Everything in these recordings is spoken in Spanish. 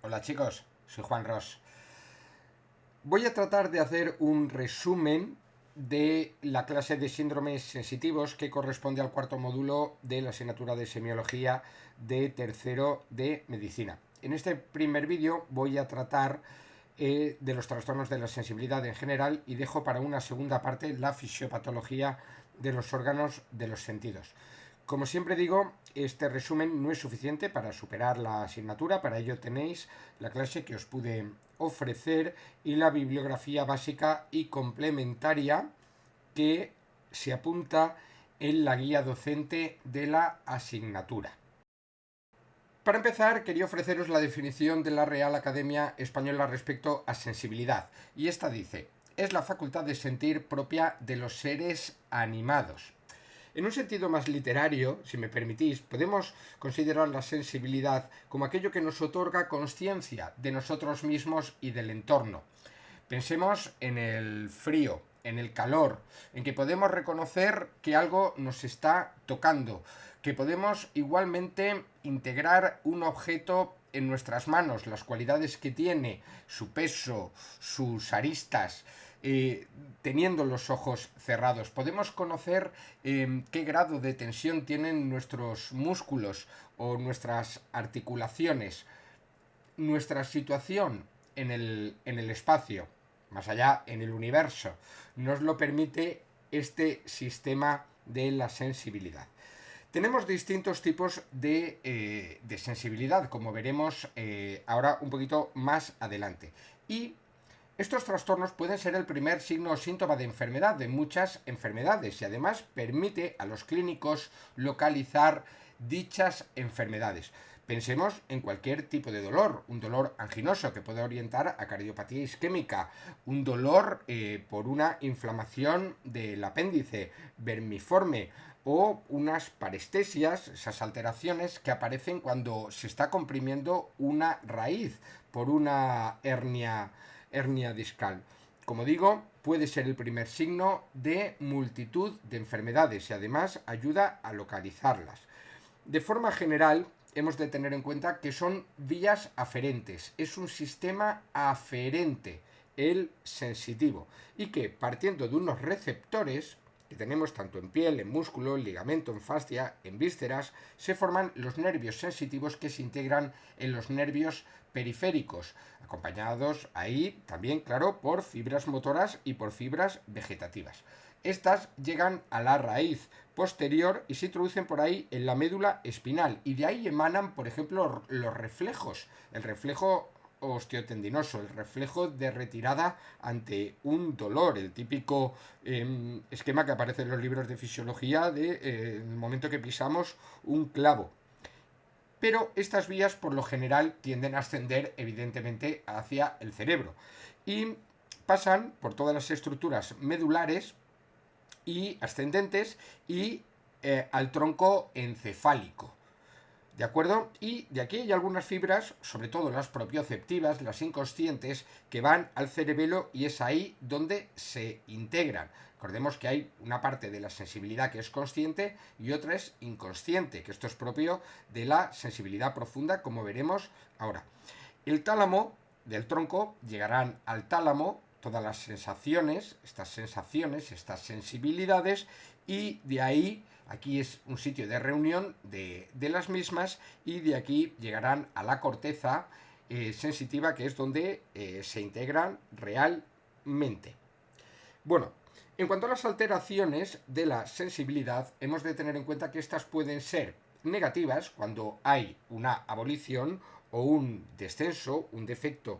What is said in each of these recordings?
Hola chicos, soy Juan Ros. Voy a tratar de hacer un resumen de la clase de síndromes sensitivos que corresponde al cuarto módulo de la asignatura de semiología de tercero de medicina. En este primer vídeo voy a tratar de los trastornos de la sensibilidad en general y dejo para una segunda parte la fisiopatología de los órganos de los sentidos. Como siempre digo, este resumen no es suficiente para superar la asignatura, para ello tenéis la clase que os pude ofrecer y la bibliografía básica y complementaria que se apunta en la guía docente de la asignatura. Para empezar, quería ofreceros la definición de la Real Academia Española respecto a sensibilidad, y esta dice: es la facultad de sentir propia de los seres animados. En un sentido más literario, si me permitís, podemos considerar la sensibilidad como aquello que nos otorga conciencia de nosotros mismos y del entorno. Pensemos en el frío, en el calor, en que podemos reconocer que algo nos está tocando, que podemos igualmente integrar un objeto en nuestras manos, las cualidades que tiene, su peso, sus aristas, teniendo los ojos cerrados. Podemos conocer qué grado de tensión tienen nuestros músculos o nuestras articulaciones, nuestra situación en el espacio, más allá en el universo, nos lo permite este sistema de la sensibilidad. Tenemos distintos tipos de sensibilidad, como veremos ahora un poquito más adelante. Y estos trastornos pueden ser el primer signo o síntoma de enfermedad de muchas enfermedades y además permite a los clínicos localizar dichas enfermedades. Pensemos en cualquier tipo de dolor, un dolor anginoso que puede orientar a cardiopatía isquémica, un dolor por una inflamación del apéndice vermiforme o unas parestesias, esas alteraciones que aparecen cuando se está comprimiendo una raíz por una hernia discal. Como digo, puede ser el primer signo de multitud de enfermedades y además ayuda a localizarlas. De forma general, hemos de tener en cuenta que son vías aferentes, es un sistema aferente, el sensitivo, y que partiendo de unos receptores que tenemos tanto en piel, en músculo, en ligamento, en fascia, en vísceras, se forman los nervios sensitivos que se integran en los nervios periféricos, acompañados ahí también, claro, por fibras motoras y por fibras vegetativas. Estas llegan a la raíz posterior y se introducen por ahí en la médula espinal y de ahí emanan, por ejemplo, los reflejos, el reflejo osteotendinoso, el reflejo de retirada ante un dolor, el típico esquema que aparece en los libros de fisiología de el momento que pisamos un clavo. Pero estas vías por lo general tienden a ascender evidentemente hacia el cerebro y pasan por todas las estructuras medulares y ascendentes y al tronco encefálico. ¿De acuerdo? Y de aquí hay algunas fibras, sobre todo las propioceptivas, las inconscientes, que van al cerebelo y es ahí donde se integran. Recordemos que hay una parte de la sensibilidad que es consciente y otra es inconsciente, que esto es propio de la sensibilidad profunda, como veremos ahora. El tálamo del tronco llegarán al tálamo todas las sensaciones, estas sensibilidades, y de ahí, aquí es un sitio de reunión de las mismas, y de aquí llegarán a la corteza sensitiva, que es donde se integran realmente. Bueno, en cuanto a las alteraciones de la sensibilidad, hemos de tener en cuenta que estas pueden ser negativas cuando hay una abolición o un descenso, un defecto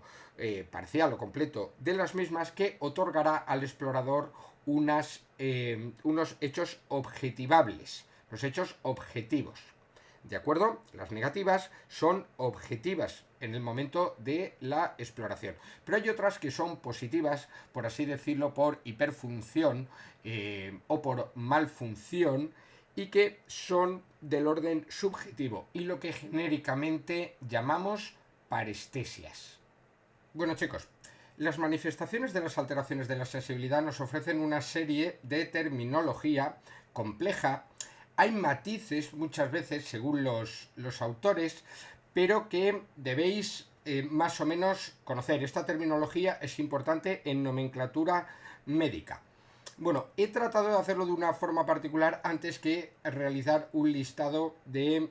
parcial o completo de las mismas, que otorgará al explorador unos hechos objetivables, los hechos objetivos. ¿De acuerdo? Las negativas son objetivas en el momento de la exploración. Pero hay otras que son positivas, por así decirlo, por hiperfunción o por malfunción, y que son del orden subjetivo y lo que genéricamente llamamos parestesias. Bueno, chicos, las manifestaciones de las alteraciones de la sensibilidad nos ofrecen una serie de terminología compleja. Hay matices muchas veces según los autores, pero que debéis más o menos conocer. Esta terminología es importante en nomenclatura médica. Bueno, he tratado de hacerlo de una forma particular antes que realizar un listado de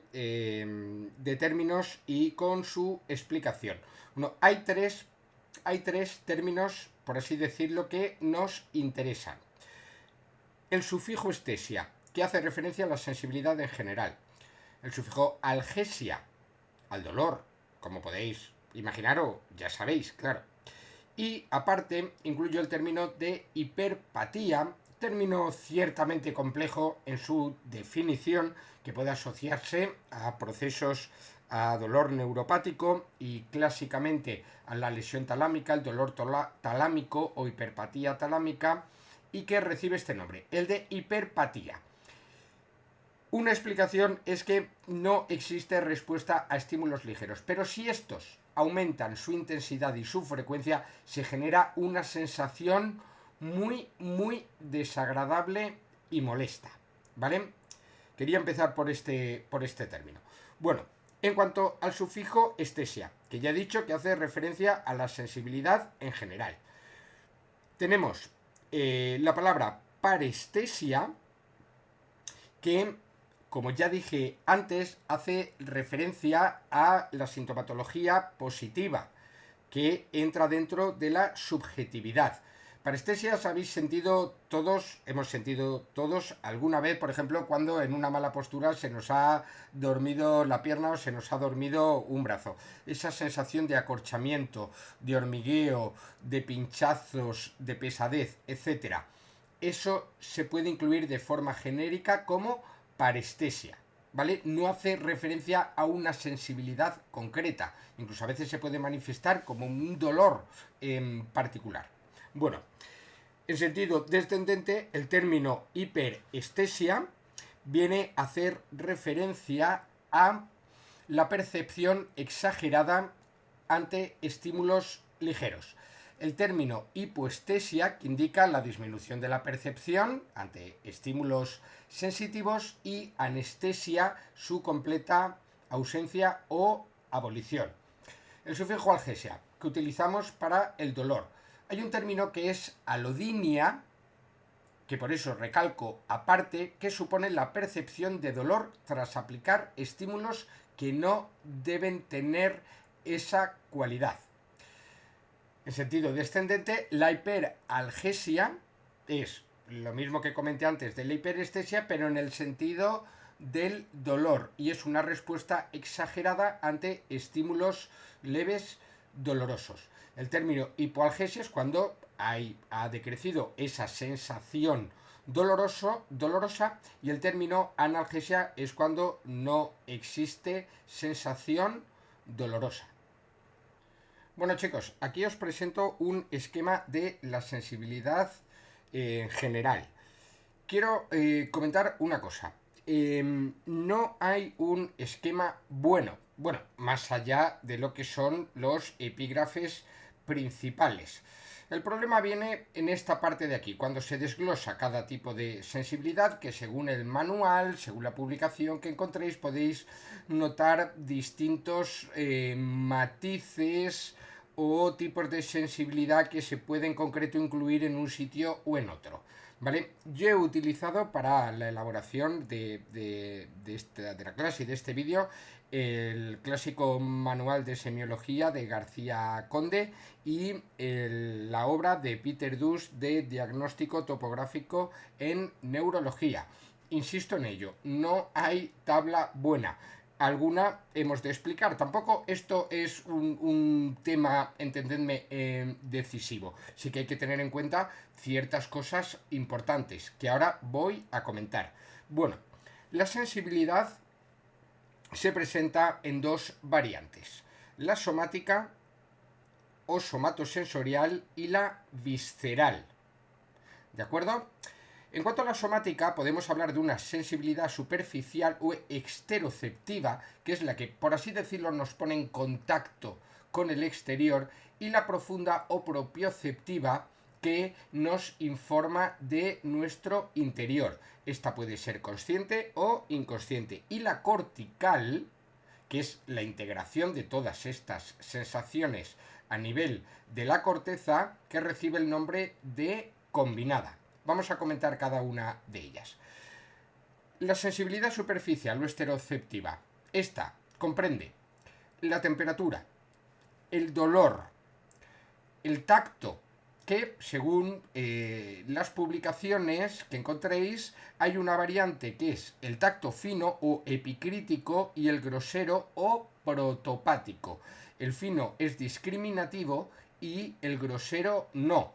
términos y con su explicación. Bueno, hay tres términos, por así decirlo, que nos interesan. El sufijo estesia, que hace referencia a la sensibilidad en general. El sufijo algesia, al dolor, como podéis imaginaros, ya sabéis, claro. Y aparte incluyo el término de hiperpatía, término ciertamente complejo en su definición, que puede asociarse a procesos a dolor neuropático y clásicamente a la lesión talámica, el dolor talámico o hiperpatía talámica, y que recibe este nombre, el de hiperpatía. Una explicación es que no existe respuesta a estímulos ligeros, pero si estos aumentan su intensidad y su frecuencia, se genera una sensación muy desagradable y molesta, ¿vale? Quería empezar por este término. Bueno, en cuanto al sufijo estesia, que ya he dicho que hace referencia a la sensibilidad en general. Tenemos la palabra parestesia, que, como ya dije antes, hace referencia a la sintomatología positiva, que entra dentro de la subjetividad. Parestesias hemos sentido todos alguna vez, por ejemplo, cuando en una mala postura se nos ha dormido la pierna o se nos ha dormido un brazo. Esa sensación de acorchamiento, de hormigueo, de pinchazos, de pesadez, etc. Eso se puede incluir de forma genérica como parestesia, ¿vale? No hace referencia a una sensibilidad concreta. Incluso a veces se puede manifestar como un dolor en particular. Bueno, en sentido descendente, el término hiperestesia viene a hacer referencia a la percepción exagerada ante estímulos ligeros. El término hipoestesia, que indica la disminución de la percepción ante estímulos sensitivos, y anestesia, su completa ausencia o abolición. El sufijo algesia, que utilizamos para el dolor. Hay un término que es alodinia, que por eso recalco aparte, que supone la percepción de dolor tras aplicar estímulos que no deben tener esa cualidad. En sentido descendente, la hiperalgesia es lo mismo que comenté antes de la hiperestesia, pero en el sentido del dolor, y es una respuesta exagerada ante estímulos leves dolorosos. El término hipoalgesia es cuando ha decrecido esa sensación dolorosa, y el término analgesia es cuando no existe sensación dolorosa. Bueno, chicos, aquí os presento un esquema de la sensibilidad en general. Quiero comentar una cosa. No hay un esquema bueno, más allá de lo que son los epígrafes principales. El problema viene en esta parte de aquí, cuando se desglosa cada tipo de sensibilidad, que según el manual, según la publicación que encontréis, podéis notar distintos matices o tipos de sensibilidad que se puede en concreto incluir en un sitio o en otro. ¿Vale? Yo he utilizado para la elaboración de la clase y de este vídeo el clásico manual de semiología de García Conde y la obra de Peter Dus de diagnóstico topográfico en neurología. Insisto en ello, no hay tabla buena. Alguna hemos de explicar. Tampoco esto es un tema, entendedme, decisivo. Sí que hay que tener en cuenta ciertas cosas importantes que ahora voy a comentar. Bueno, la sensibilidad se presenta en dos variantes: la somática o somatosensorial y la visceral. ¿De acuerdo? En cuanto a la somática, podemos hablar de una sensibilidad superficial o exteroceptiva, que es la que, por así decirlo, nos pone en contacto con el exterior, y la profunda o propioceptiva, que nos informa de nuestro interior. Esta puede ser consciente o inconsciente. Y la cortical, que es la integración de todas estas sensaciones a nivel de la corteza, que recibe el nombre de combinada. Vamos a comentar cada una de ellas. La sensibilidad superficial o esteroceptiva. Esta comprende la temperatura, el dolor, el tacto, que según las publicaciones que encontréis, hay una variante que es el tacto fino o epicrítico y el grosero o protopático. El fino es discriminativo y el grosero no.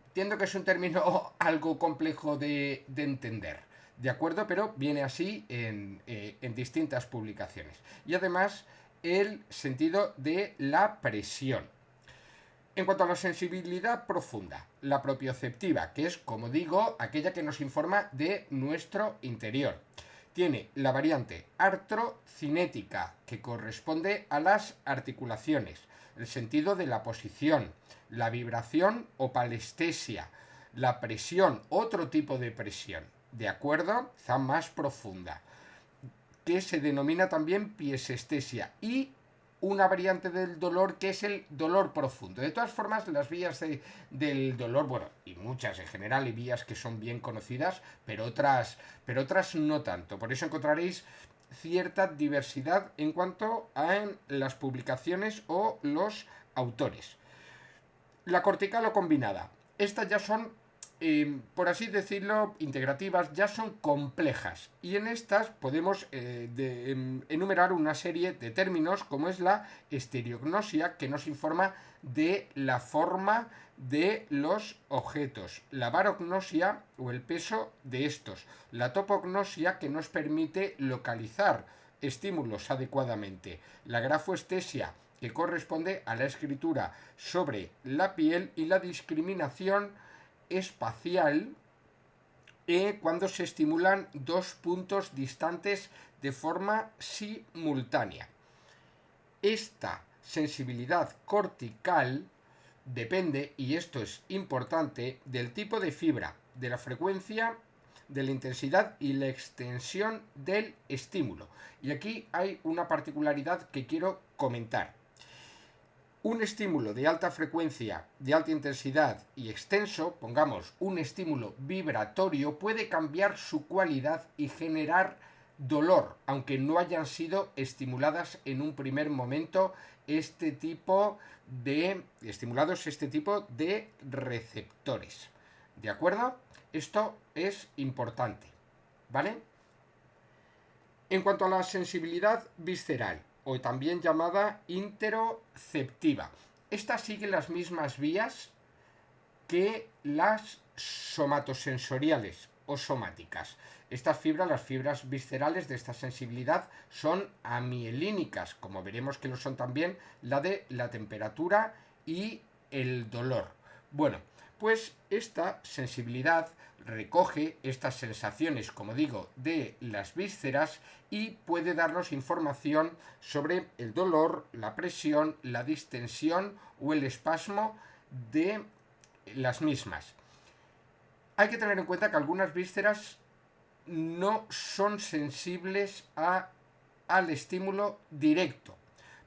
Entiendo que es un término algo complejo de entender, ¿de acuerdo? Pero viene así en distintas publicaciones. Y además el sentido de la presión. En cuanto a la sensibilidad profunda, la propioceptiva, que es, como digo, aquella que nos informa de nuestro interior. Tiene la variante artrocinética, que corresponde a las articulaciones, el sentido de la posición, la vibración o palestesia, la presión, otro tipo de presión, ¿de acuerdo? Quizá más profunda, que se denomina también piesestesia, y una variante del dolor que es el dolor profundo. De todas formas, las vías del dolor, bueno, y muchas en general, hay vías que son bien conocidas, pero otras no tanto. Por eso encontraréis cierta diversidad en cuanto a las publicaciones o los autores. La cortical o combinada. Estas ya son, por así decirlo, integrativas, ya son complejas. Y en estas podemos enumerar una serie de términos, como es la estereognosia, que nos informa de la forma de los objetos, la barognosia o el peso de estos, la topognosia, que nos permite localizar estímulos adecuadamente, la grafoestesia, que corresponde a la escritura sobre la piel, y la discriminación espacial, cuando se estimulan dos puntos distantes de forma simultánea. Esta sensibilidad cortical depende, y esto es importante, del tipo de fibra, de la frecuencia, de la intensidad y la extensión del estímulo. Y aquí hay una particularidad que quiero comentar. Un estímulo de alta frecuencia, de alta intensidad y extenso, pongamos un estímulo vibratorio, puede cambiar su cualidad y generar dolor, aunque no hayan sido estimuladas en un primer momento estimulados este tipo de receptores. ¿De acuerdo? Esto es importante, ¿vale? En cuanto a la sensibilidad visceral, o también llamada interoceptiva, esta sigue las mismas vías que las somatosensoriales o somáticas. Estas fibras, las fibras viscerales de esta sensibilidad, son amielínicas, como veremos que lo son también la de la temperatura y el dolor. Bueno, pues esta sensibilidad recoge estas sensaciones, como digo, de las vísceras, y puede darnos información sobre el dolor, la presión, la distensión o el espasmo de las mismas. Hay que tener en cuenta que algunas vísceras no son sensibles al estímulo directo.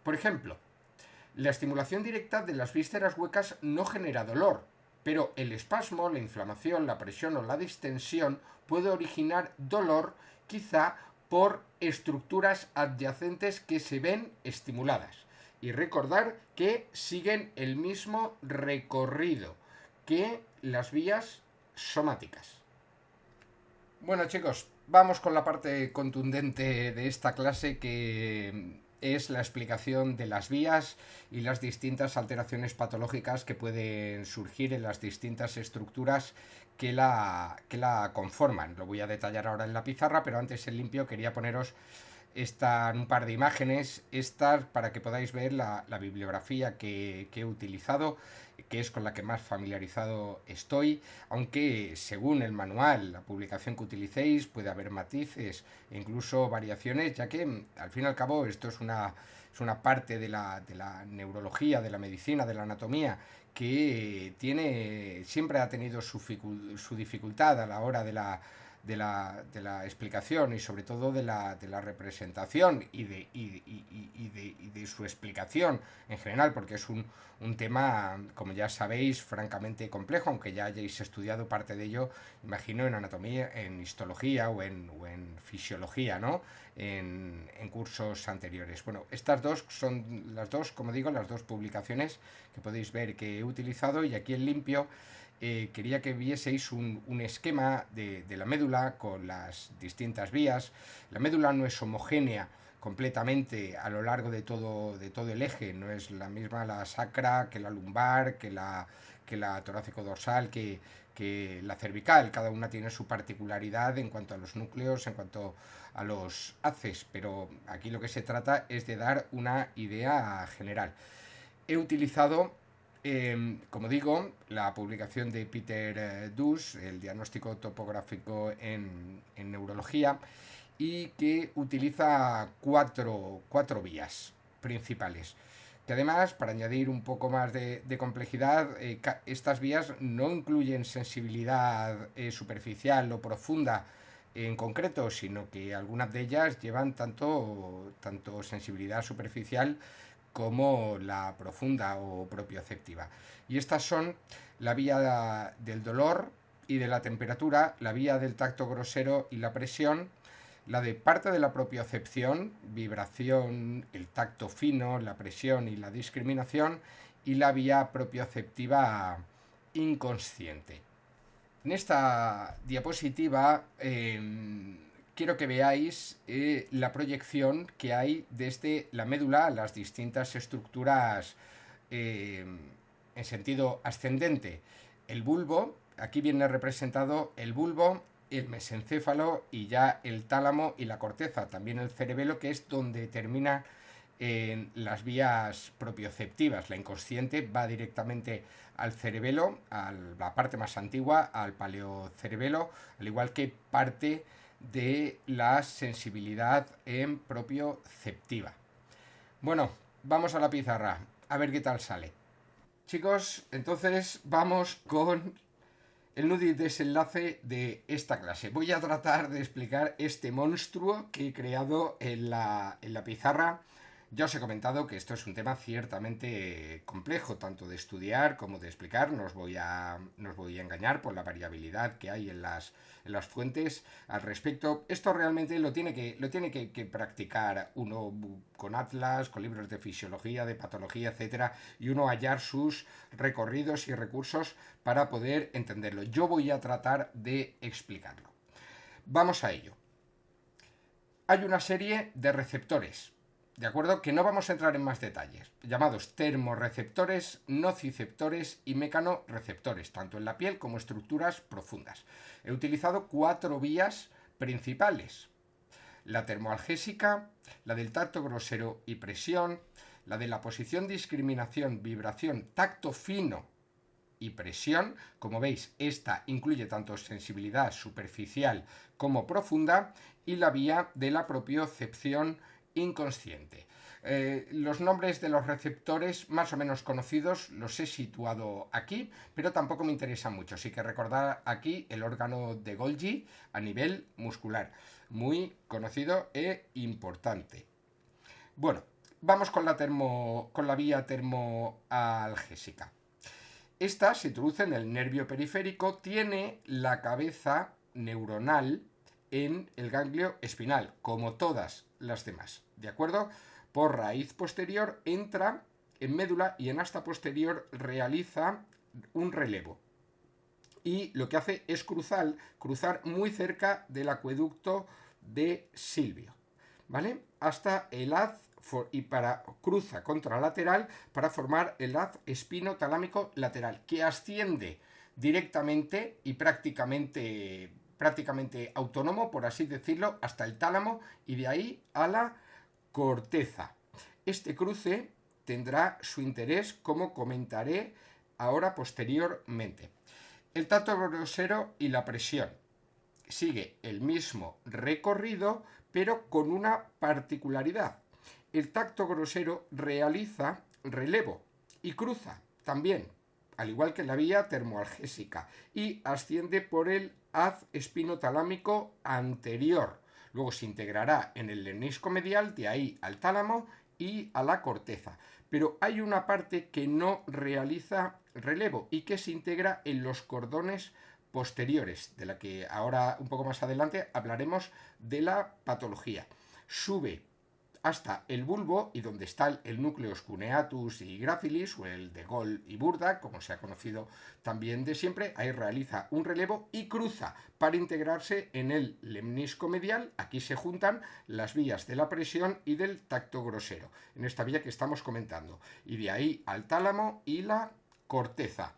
Por ejemplo, la estimulación directa de las vísceras huecas no genera dolor, pero el espasmo, la inflamación, la presión o la distensión puede originar dolor, quizá por estructuras adyacentes que se ven estimuladas. Y recordar que siguen el mismo recorrido que las vías somáticas. Bueno, chicos, vamos con la parte contundente de esta clase, que es la explicación de las vías y las distintas alteraciones patológicas que pueden surgir en las distintas estructuras que la conforman. Lo voy a detallar ahora en la pizarra, pero antes en limpio quería poneros un par de imágenes, estas, para que podáis ver la bibliografía que he utilizado, que es con la que más familiarizado estoy, aunque según el manual, la publicación que utilicéis, puede haber matices e incluso variaciones, ya que al fin y al cabo esto es una parte de la neurología, de la medicina, de la anatomía, que siempre ha tenido su dificultad a la hora de la explicación y sobre todo de la representación y de su explicación en general, porque es un tema, como ya sabéis, francamente complejo, aunque ya hayáis estudiado parte de ello, imagino, en anatomía, en histología o en fisiología, ¿no? En cursos anteriores. Bueno, estas dos son las dos, como digo, las dos publicaciones que podéis ver que he utilizado, y aquí en limpio quería que vieseis un esquema de la médula con las distintas vías. La médula no es homogénea completamente a lo largo de todo el eje, no es la misma la sacra que la lumbar, que la torácico-dorsal, que la cervical. Cada una tiene su particularidad en cuanto a los núcleos, en cuanto a los haces, pero aquí lo que se trata es de dar una idea general. He utilizado, como digo, la publicación de Peter Dus, el diagnóstico topográfico en neurología, y que utiliza cuatro vías principales. Que además, para añadir un poco más de complejidad, estas vías no incluyen sensibilidad superficial o profunda en concreto, sino que algunas de ellas llevan tanto sensibilidad superficial como la profunda o propioceptiva. Y estas son la vía del dolor y de la temperatura, la vía del tacto grosero y la presión, la de parte de la propiocepción, vibración, el tacto fino, la presión y la discriminación, y la vía propioceptiva inconsciente. En esta diapositiva quiero que veáis la proyección que hay desde la médula a las distintas estructuras en sentido ascendente. El bulbo, aquí viene representado el bulbo, el mesencéfalo y ya el tálamo y la corteza, también el cerebelo, que es donde termina en las vías propioceptivas. La inconsciente va directamente al cerebelo, a la parte más antigua, al paleocerebelo, al igual que parte de la sensibilidad en propioceptiva. Bueno, vamos a la pizarra, a ver qué tal sale. Chicos, entonces vamos con el nudo y desenlace de esta clase. Voy a tratar de explicar este monstruo que he creado en la pizarra. Ya os he comentado que esto es un tema ciertamente complejo, tanto de estudiar como de explicar. No os voy a engañar por la variabilidad que hay en las fuentes al respecto. Esto realmente lo tiene que practicar uno con atlas, con libros de fisiología, de patología, etcétera, y uno hallar sus recorridos y recursos para poder entenderlo. Yo voy a tratar de explicarlo. Vamos a ello. Hay una serie de receptores, ¿de acuerdo? Que no vamos a entrar en más detalles, llamados termorreceptores, nociceptores y mecanorreceptores, tanto en la piel como estructuras profundas. He utilizado 4 vías principales: la termoalgésica, la del tacto grosero y presión, la de la posición, discriminación, vibración, tacto fino y presión. Como veis, esta incluye tanto sensibilidad superficial como profunda, y la vía de la propiocepción inconsciente. Los nombres de los receptores más o menos conocidos los he situado aquí, pero tampoco me interesa mucho. Así que recordad aquí el órgano de Golgi a nivel muscular, muy conocido e importante. Bueno, vamos con la vía termoalgésica. Esta se introduce en el nervio periférico, tiene la cabeza neuronal en el ganglio espinal, como todas las demás, ¿de acuerdo? Por raíz posterior entra en médula y en asta posterior realiza un relevo. Y lo que hace es cruzar muy cerca del acueducto de Silvio, ¿vale? Hasta el haz y cruza contralateral para formar el haz espinotalámico lateral, que asciende directamente y prácticamente autónomo, por así decirlo, hasta el tálamo y de ahí a la corteza. Este cruce tendrá su interés, como comentaré ahora posteriormente. El tacto grosero y la presión sigue el mismo recorrido, pero con una particularidad. El tacto grosero realiza relevo y cruza también al igual que la vía termoalgésica, y asciende por el haz espinotalámico anterior. Luego se integrará en el lemnisco medial, de ahí al tálamo y a la corteza. Pero hay una parte que no realiza relevo y que se integra en los cordones posteriores, de la que ahora un poco más adelante hablaremos de la patología. Sube hasta el bulbo y donde está el núcleus cuneatus y gracilis, o el de Gol y Burda, como se ha conocido también de siempre, ahí realiza un relevo y cruza para integrarse en el lemnisco medial. Aquí se juntan las vías de la presión y del tacto grosero, en esta vía que estamos comentando, y de ahí al tálamo y la corteza.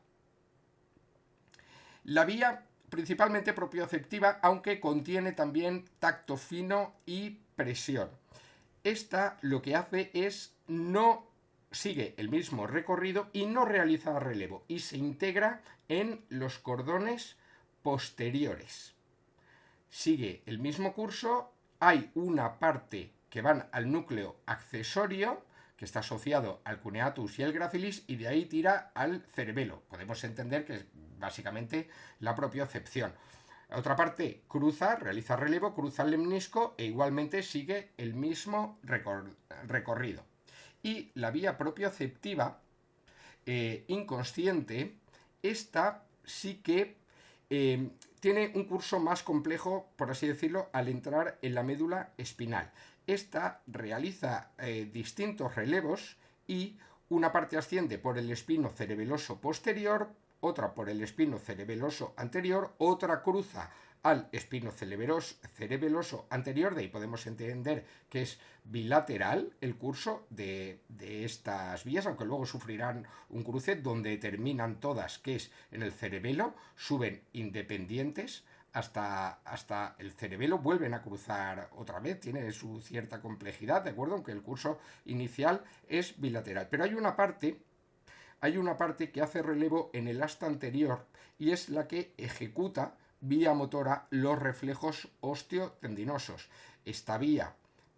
La vía principalmente propioceptiva, aunque contiene también tacto fino y presión. Esta lo que hace es no sigue el mismo recorrido y no realiza relevo y se integra en los cordones posteriores. Sigue el mismo curso, hay una parte que van al núcleo accesorio, que está asociado al cuneatus y el gracilis, y de ahí tira al cerebelo. Podemos entender que es básicamente la propiocepción. La otra parte realiza relevo, cruza el lemnisco e igualmente sigue el mismo recorrido. Y la vía propioceptiva inconsciente, esta sí que tiene un curso más complejo, por así decirlo, al entrar en la médula espinal. Esta realiza distintos relevos y una parte asciende por el espino cerebeloso posterior, otra por el espino cerebeloso anterior, otra cruza al espino cerebeloso anterior, de ahí podemos entender que es bilateral el curso de estas vías, aunque luego sufrirán un cruce donde terminan todas, que es en el cerebelo, suben independientes hasta el cerebelo, vuelven a cruzar otra vez, tiene su cierta complejidad, ¿de acuerdo? Aunque el curso inicial es bilateral. Pero hay una parte que hace relevo en el asta anterior y es la que ejecuta vía motora los reflejos osteotendinosos. Esta vía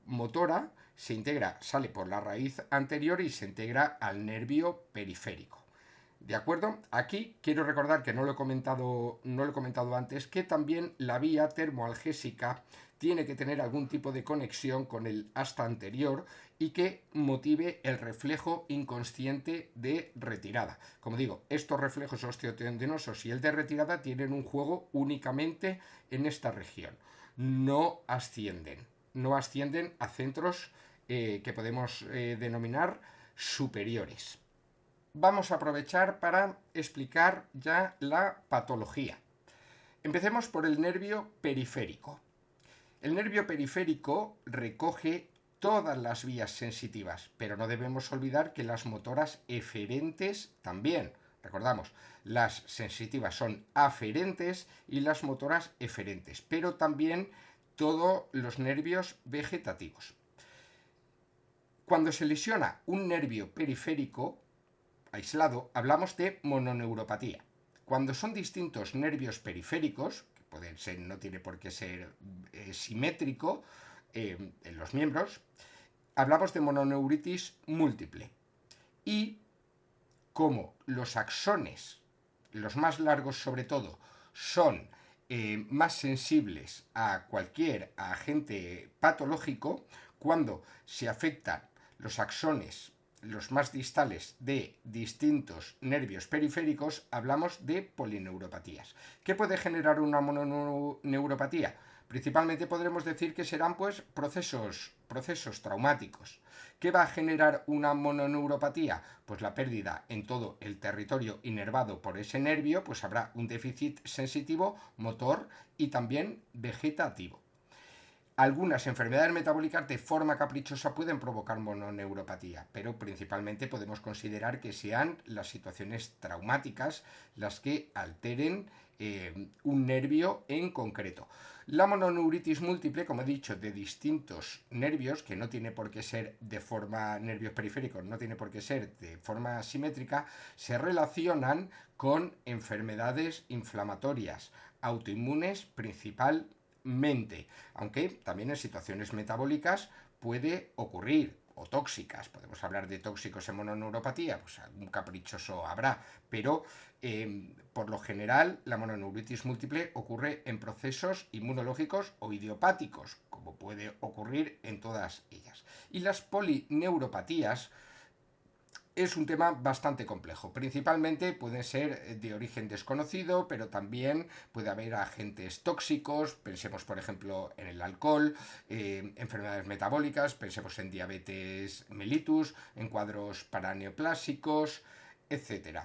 motora se integra, sale por la raíz anterior y se integra al nervio periférico. ¿De acuerdo? Aquí quiero recordar que no lo he comentado antes, que también la vía termoalgésica tiene que tener algún tipo de conexión con el asta anterior y que motive el reflejo inconsciente de retirada. Como digo, estos reflejos osteotendinosos y el de retirada tienen un juego únicamente en esta región. No ascienden a centros que podemos denominar superiores. Vamos a aprovechar para explicar ya la patología. Empecemos por el nervio periférico. El nervio periférico recoge todas las vías sensitivas, pero no debemos olvidar que las motoras eferentes también. Recordamos, las sensitivas son aferentes y las motoras eferentes, pero también todos los nervios vegetativos. Cuando se lesiona un nervio periférico aislado, hablamos de mononeuropatía. Cuando son distintos nervios periféricos, que pueden ser, no tiene por qué ser simétrico en los miembros, hablamos de mononeuritis múltiple. Y como los axones, los más largos sobre todo, son más sensibles a cualquier agente patológico, cuando se afectan los axones, los más distales de distintos nervios periféricos, hablamos de polineuropatías. ¿Qué puede generar una mononeuropatía? Principalmente podremos decir que serán pues procesos traumáticos. ¿Qué va a generar una mononeuropatía? Pues la pérdida en todo el territorio inervado por ese nervio, pues habrá un déficit sensitivo, motor y también vegetativo. Algunas enfermedades metabólicas de forma caprichosa pueden provocar mononeuropatía, pero principalmente podemos considerar que sean las situaciones traumáticas las que alteren un nervio en concreto. La mononeuritis múltiple, como he dicho, de distintos nervios, que no tiene por qué ser de forma, nervios periféricos, no tiene por qué ser de forma simétrica, se relacionan con enfermedades inflamatorias, autoinmunes principalmente, aunque también en situaciones metabólicas puede ocurrir, o tóxicas. Podemos hablar de tóxicos en mononeuropatía, pues algún caprichoso habrá, pero por lo general la mononeuritis múltiple ocurre en procesos inmunológicos o idiopáticos, como puede ocurrir en todas ellas. Y las polineuropatías es un tema bastante complejo. Principalmente pueden ser de origen desconocido, pero también puede haber agentes tóxicos, pensemos por ejemplo en el alcohol, enfermedades metabólicas, pensemos en diabetes mellitus, en cuadros paraneoplásicos, etc.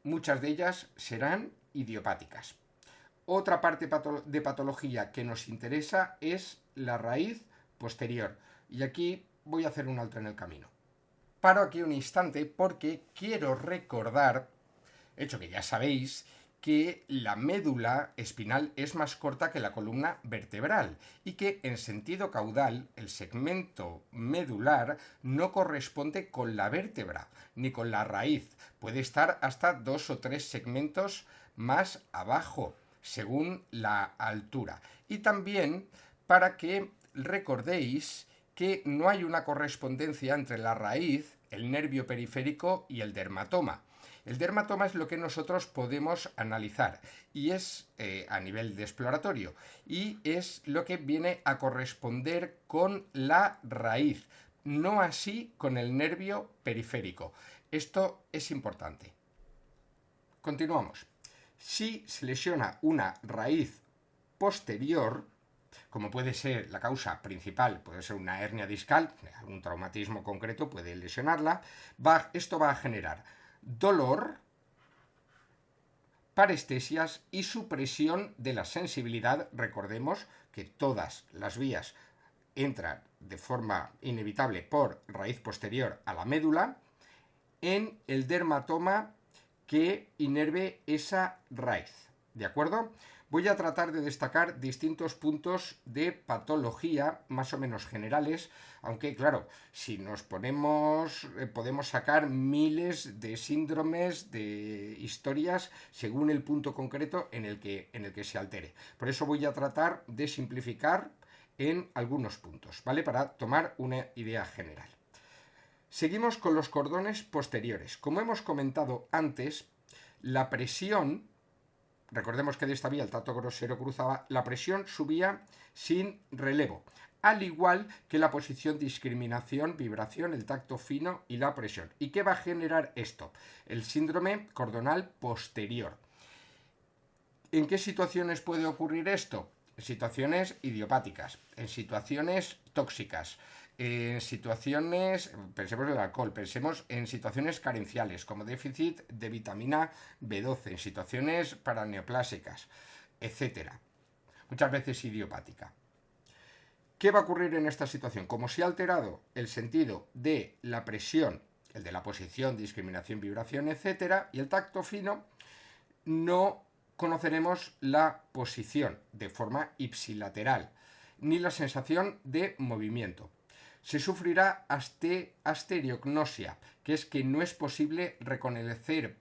Muchas de ellas serán idiopáticas. Otra parte de patología que nos interesa es la raíz posterior. Y aquí voy a hacer un alto en el camino. Paro aquí un instante porque quiero recordar, hecho que ya sabéis, que la médula espinal es más corta que la columna vertebral y que en sentido caudal el segmento medular no corresponde con la vértebra ni con la raíz. Puede estar hasta 2 o 3 segmentos más abajo, según la altura. Y también para que recordéis que no hay una correspondencia entre la raíz, el nervio periférico y el dermatoma. El dermatoma es lo que nosotros podemos analizar y es a nivel de exploratorio y es lo que viene a corresponder con la raíz, no así con el nervio periférico. Esto es importante. Continuamos. Si se lesiona una raíz posterior, como puede ser la causa principal, puede ser una hernia discal, algún traumatismo concreto puede lesionarla, esto va a generar dolor, parestesias y supresión de la sensibilidad. Recordemos que todas las vías entran de forma inevitable por raíz posterior a la médula en el dermatoma que inerve esa raíz. ¿De acuerdo? Voy a tratar de destacar distintos puntos de patología más o menos generales, aunque claro, si nos ponemos, podemos sacar miles de síndromes, de historias, según el punto concreto en el que se altere. Por eso voy a tratar de simplificar en algunos puntos, ¿vale? Para tomar una idea general. Seguimos con los cordones posteriores. Como hemos comentado antes, la presión, recordemos que de esta vía el tacto grosero cruzaba, la presión subía sin relevo, al igual que la posición, discriminación, vibración, el tacto fino y la presión. ¿Y qué va a generar esto? El síndrome cordonal posterior. ¿En qué situaciones puede ocurrir esto? En situaciones idiopáticas, en situaciones tóxicas, en situaciones, pensemos en el alcohol, pensemos en situaciones carenciales, como déficit de vitamina B12, en situaciones paraneoplásicas, etc. Muchas veces idiopática. ¿Qué va a ocurrir en esta situación? Como se ha alterado el sentido de la presión, el de la posición, discriminación, vibración, etc., y el tacto fino, no conoceremos la posición de forma ipsilateral, ni la sensación de movimiento. Se sufrirá asteriognosia, que es que no es posible reconocer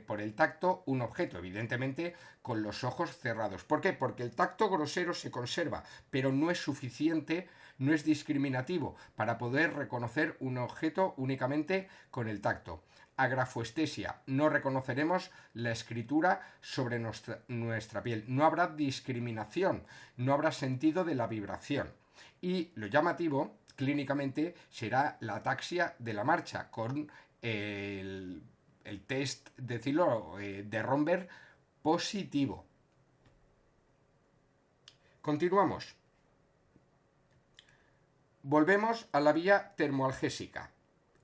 por el tacto un objeto, evidentemente con los ojos cerrados. ¿Por qué? Porque el tacto grosero se conserva, pero no es suficiente, no es discriminativo para poder reconocer un objeto únicamente con el tacto. Agrafoestesia, no reconoceremos la escritura sobre nuestra piel, no habrá discriminación, no habrá sentido de la vibración. Y lo llamativo, clínicamente, será la ataxia de la marcha, con el test de de Romberg positivo. Continuamos. Volvemos a la vía termoalgésica.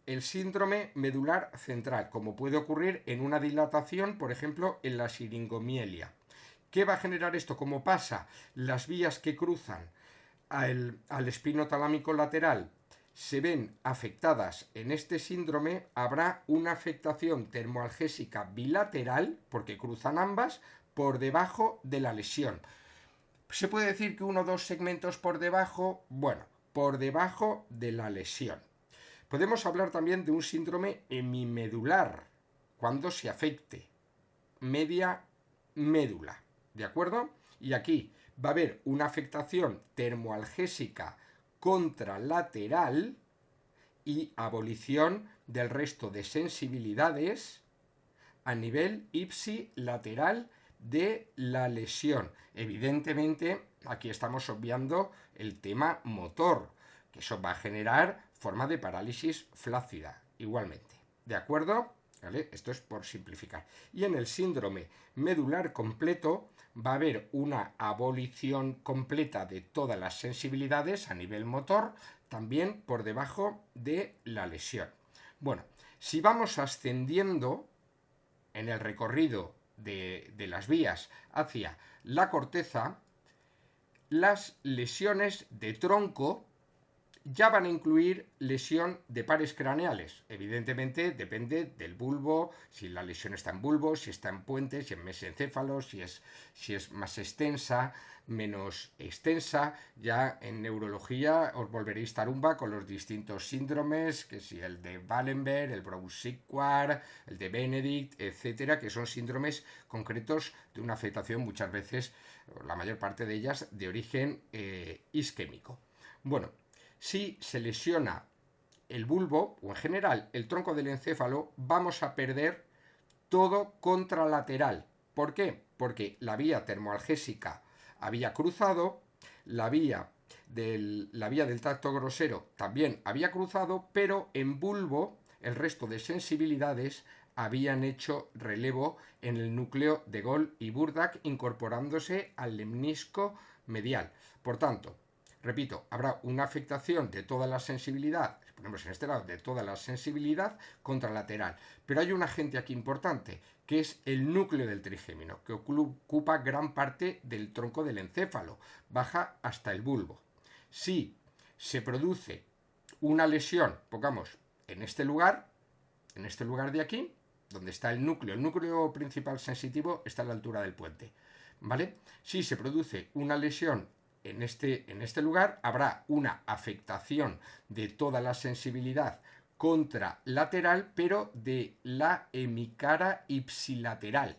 El síndrome medular central, como puede ocurrir en una dilatación, por ejemplo, en la siringomielia. ¿Qué va a generar esto? Como pasa las vías que cruzan al espino talámico lateral se ven afectadas en este síndrome, habrá una afectación termoalgésica bilateral, porque cruzan ambas, por debajo de la lesión. ¿Se puede decir que 1 o 2 segmentos por debajo? Bueno, por debajo de la lesión. Podemos hablar también de un síndrome hemimedular, cuando se afecte media médula, ¿de acuerdo? Y aquí va a haber una afectación termoalgésica contralateral y abolición del resto de sensibilidades a nivel ipsilateral de la lesión. Evidentemente, aquí estamos obviando el tema motor, que eso va a generar forma de parálisis flácida, igualmente. ¿De acuerdo? ¿Vale? Esto es por simplificar. Y en el síndrome medular completo va a haber una abolición completa de todas las sensibilidades a nivel motor, también por debajo de la lesión. Bueno, si vamos ascendiendo en el recorrido de las vías hacia la corteza, las lesiones de tronco ya van a incluir lesión de pares craneales. Evidentemente depende del bulbo, si la lesión está en bulbo, si está en puente, si en mesencéfalo, si es más extensa, menos extensa. Ya en neurología os volveréis tarumba con los distintos síndromes, que si el de Wallenberg, el Brown-Séquard, el de Benedict, etcétera, que son síndromes concretos de una afectación muchas veces, la mayor parte de ellas, de origen isquémico. Bueno, si se lesiona el bulbo, o en general el tronco del encéfalo, vamos a perder todo contralateral. ¿Por qué? Porque la vía termoalgésica había cruzado, la vía del tracto grosero también había cruzado, pero en bulbo el resto de sensibilidades habían hecho relevo en el núcleo de Gol y Burdak, incorporándose al lemnisco medial. Por tanto, repito, habrá una afectación de toda la sensibilidad, ponemos en este lado, de toda la sensibilidad contralateral. Pero hay un agente aquí importante, que es el núcleo del trigémino, que ocupa gran parte del tronco del encéfalo, baja hasta el bulbo. Si se produce una lesión, pongamos, en este lugar de aquí, donde está el núcleo principal sensitivo está a la altura del puente, ¿vale? Si se produce una lesión en este lugar, habrá una afectación de toda la sensibilidad contralateral, pero de la hemicara ipsilateral.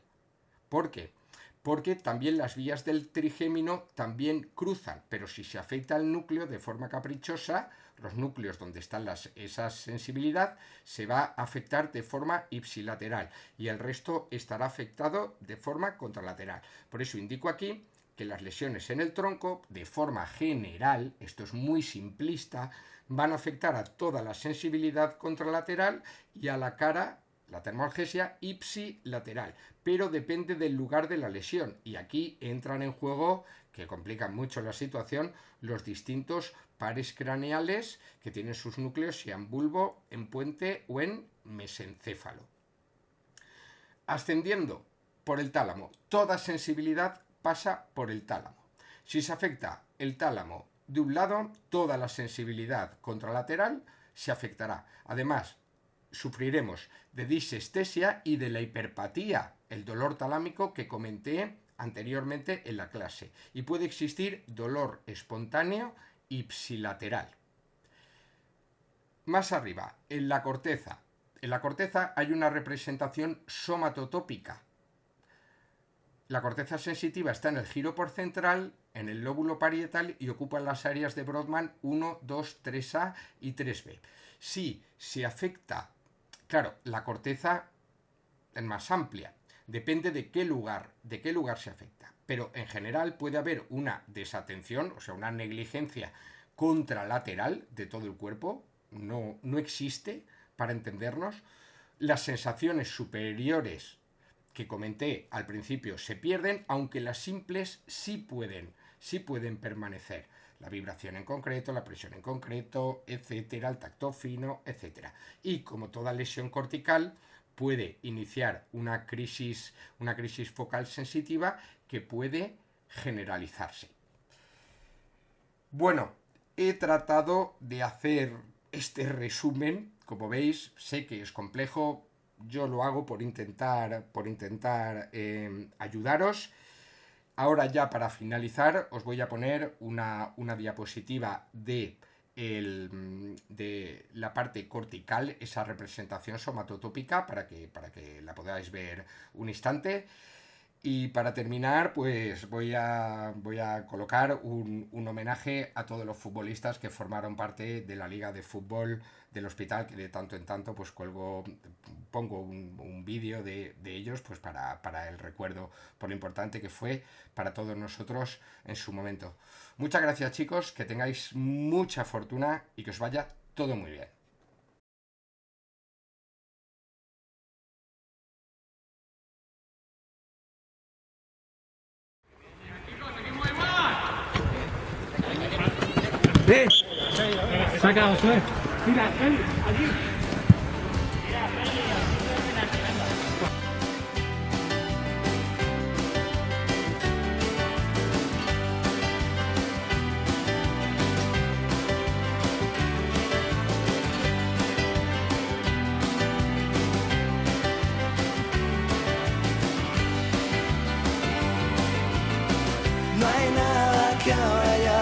¿Por qué? Porque también las vías del trigémino también cruzan, pero si se afecta el núcleo de forma caprichosa, los núcleos donde están esa sensibilidad, se va a afectar de forma ipsilateral y el resto estará afectado de forma contralateral. Por eso indico aquí que las lesiones en el tronco, de forma general, esto es muy simplista, van a afectar a toda la sensibilidad contralateral y a la cara, la termoalgesia, ipsilateral, pero depende del lugar de la lesión. Y aquí entran en juego, que complican mucho la situación, los distintos pares craneales que tienen sus núcleos, sea en bulbo, en puente o en mesencéfalo. Ascendiendo por el tálamo, toda sensibilidad pasa por el tálamo. Si se afecta el tálamo de un lado, toda la sensibilidad contralateral se afectará. Además, sufriremos de disestesia y de la hiperpatía, el dolor talámico que comenté anteriormente en la clase. Y puede existir dolor espontáneo ipsilateral. Más arriba, en la corteza. En la corteza hay una representación somatotópica. La corteza sensitiva está en el giro central, en el lóbulo parietal y ocupa las áreas de Brodmann 1, 2, 3A y 3B. Si se afecta, claro, la corteza es más amplia, depende de qué lugar se afecta. Pero en general puede haber una desatención, o sea, una negligencia contralateral de todo el cuerpo, no existe, para entendernos. Las sensaciones superiores que comenté al principio se pierden, aunque las simples sí pueden permanecer. La vibración en concreto, la presión en concreto, etcétera, el tacto fino, etcétera. Y como toda lesión cortical, puede iniciar una crisis focal sensitiva que puede generalizarse. Bueno, he tratado de hacer este resumen. Como veis, sé que es complejo. Yo lo hago por intentar ayudaros. Ahora ya para finalizar os voy a poner una diapositiva de la parte cortical, esa representación somatotópica, para que la podáis ver un instante. Y para terminar, pues voy a colocar un homenaje a todos los futbolistas que formaron parte de la Liga de Fútbol del Hospital, que de tanto en tanto pues pongo un vídeo de ellos pues para el recuerdo, por lo importante que fue para todos nosotros en su momento. Muchas gracias, chicos, que tengáis mucha fortuna y que os vaya todo muy bien. Saca, Josué. Mira, él, allí. No hay nada que ahora ya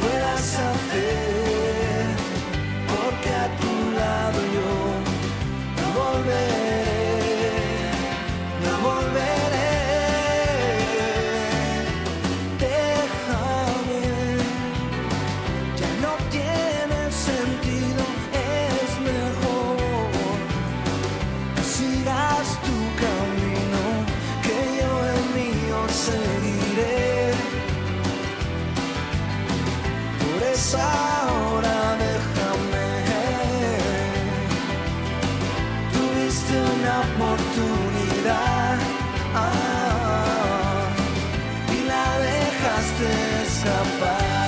puedas hacer, porque a tu lado yo no volveré, no volveré. Déjame, ya no tiene sentido, es mejor que sigas tu camino, que yo el mío seguiré. Por esa hora déjame, tuviste una oportunidad, y la dejaste escapar.